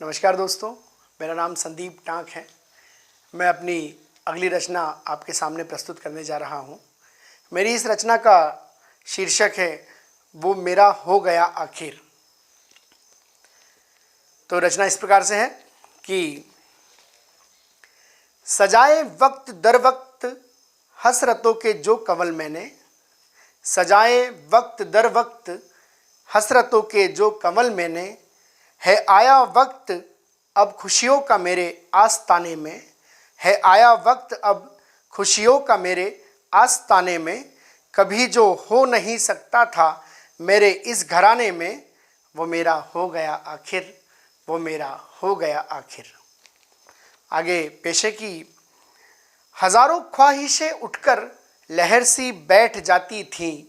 नमस्कार दोस्तों, मेरा नाम संदीप टांक है। मैं अपनी अगली रचना आपके सामने प्रस्तुत करने जा रहा हूँ। मेरी इस रचना का शीर्षक है वो मेरा हो गया आखिर। तो रचना इस प्रकार से है कि सजाए वक्त दर वक्त हसरतों के जो कंवल मैंने, सजाए वक्त दर वक्त हसरतों के जो कंवल मैंने, है आया वक्त अब खुशियों का मेरे आस्ताने में, है आया वक्त अब खुशियों का मेरे आस्ताने में। कभी जो हो नहीं सकता था मेरे इस घराने में, वो मेरा हो गया आखिर, वो मेरा हो गया आखिर। आगे पेशे की हजारों ख्वाहिशें उठकर लहर सी बैठ जाती थीं,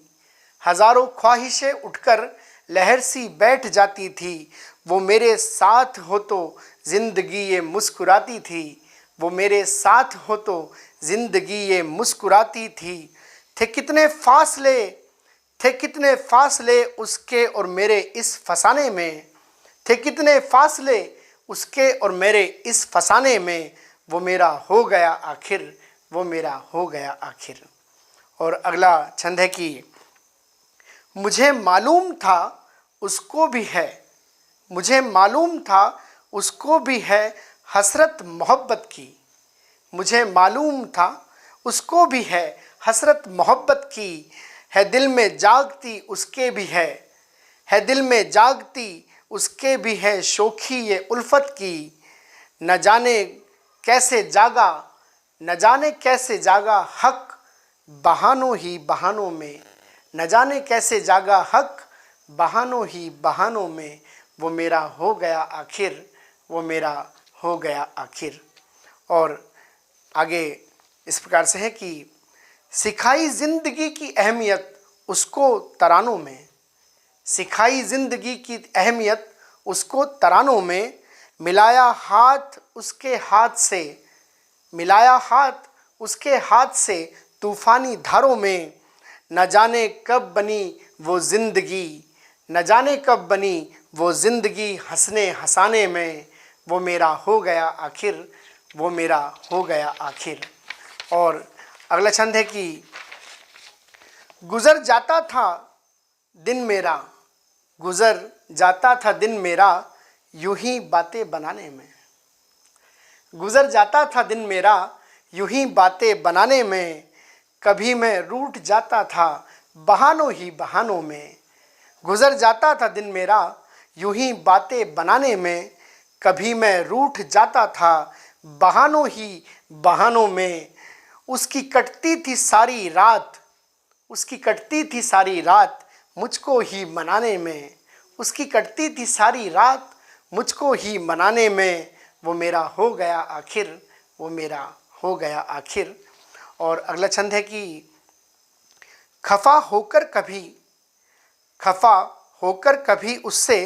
हजारों ख्वाहिशें उठकर लहर सी बैठ जाती थी। वो मेरे साथ हो तो जिंदगी ये मुस्कुराती थी, वो मेरे साथ हो तो जिंदगी ये मुस्कुराती थी। थे कितने फासले उसके और मेरे इस फसाने में, थे कितने फासले उसके और मेरे इस फसाने में। वो मेरा हो गया आखिर, वो मेरा हो गया आखिर। और अगला छंद है कि मुझे मालूम था उसको भी है, मुझे मालूम था उसको भी है हसरत मोहब्बत की, मुझे मालूम था उसको भी है हसरत मोहब्बत की। है दिल में जागती उसके भी है दिल में जागती उसके भी है शोखी ये उल्फत की। न जाने कैसे जागा, न जाने कैसे जागा हक बहानों ही बहानों में, न जाने कैसे जागा हक बहानों ही बहानों में। वो मेरा हो गया आखिर, वो मेरा हो गया आखिर। और आगे इस प्रकार से है कि सिखाई ज़िंदगी की अहमियत उसको तरानों में, सिखाई ज़िंदगी की अहमियत उसको तरानों में। मिलाया हाथ उसके हाथ से, मिलाया हाथ उसके हाथ से तूफ़ानी धारों में। न जाने कब बनी वो ज़िंदगी, न जाने कब बनी वो ज़िंदगी हंसने हंसाने में। वो मेरा हो गया आखिर, वो मेरा हो गया आखिर। और अगला छंद है कि गुज़र जाता था दिन मेरा, गुज़र जाता था दिन मेरा यूं ही बातें बनाने में, गुज़र जाता था दिन मेरा यूं ही बातें बनाने में। कभी मैं रूठ जाता था बहानों ही बहानों में, गुज़र जाता था दिन मेरा यूं ही बातें बनाने में। कभी मैं रूठ जाता था बहानों ही बहानों में। उसकी कटती थी सारी रात, उसकी कटती थी सारी रात मुझको ही मनाने में, उसकी कटती थी सारी रात मुझको ही मनाने में। वो मेरा हो गया आखिर, वो मेरा हो गया आखिर। और अगला छंद है कि खफा होकर कभी, खफा होकर कभी उससे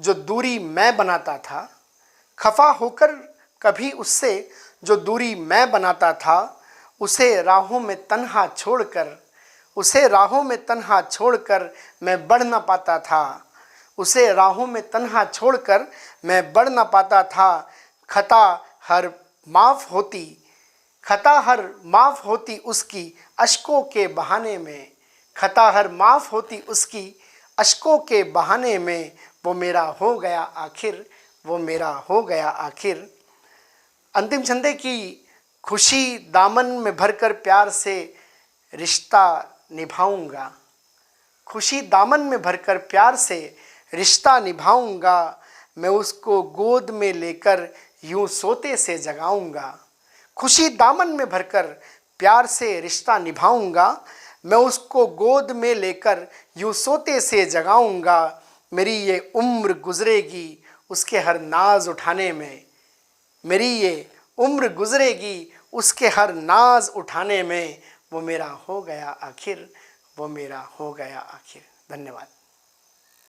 जो दूरी मैं बनाता था, खफा होकर कभी उससे जो दूरी मैं बनाता था। उसे राहों में तन्हा छोड़कर, उसे राहों में तन्हा छोड़कर मैं बढ़ ना पाता था, उसे राहों में तन्हा छोड़कर मैं बढ़ ना पाता था। खता हर माफ़ होती, खता हर माफ़ होती उसकी अश्कों के बहाने में, खता हर माफ़ होती उसकी अश्कों के बहाने में। वो मेरा हो गया आखिर, वो मेरा हो गया आखिर। अंतिम छंदे की खुशी दामन में भरकर प्यार से रिश्ता निभाऊंगा, खुशी दामन में भरकर प्यार से रिश्ता निभाऊंगा। मैं उसको गोद में लेकर यूं सोते से जगाऊंगा, खुशी दामन में भरकर प्यार से रिश्ता निभाऊंगा। मैं उसको गोद में लेकर यूं सोते से जगाऊंगा। मेरी ये उम्र गुजरेगी उसके हर नाज उठाने में, मेरी ये उम्र गुजरेगी उसके हर नाज उठाने में। वो मेरा हो गया आखिर, वो मेरा हो गया आखिर। धन्यवाद।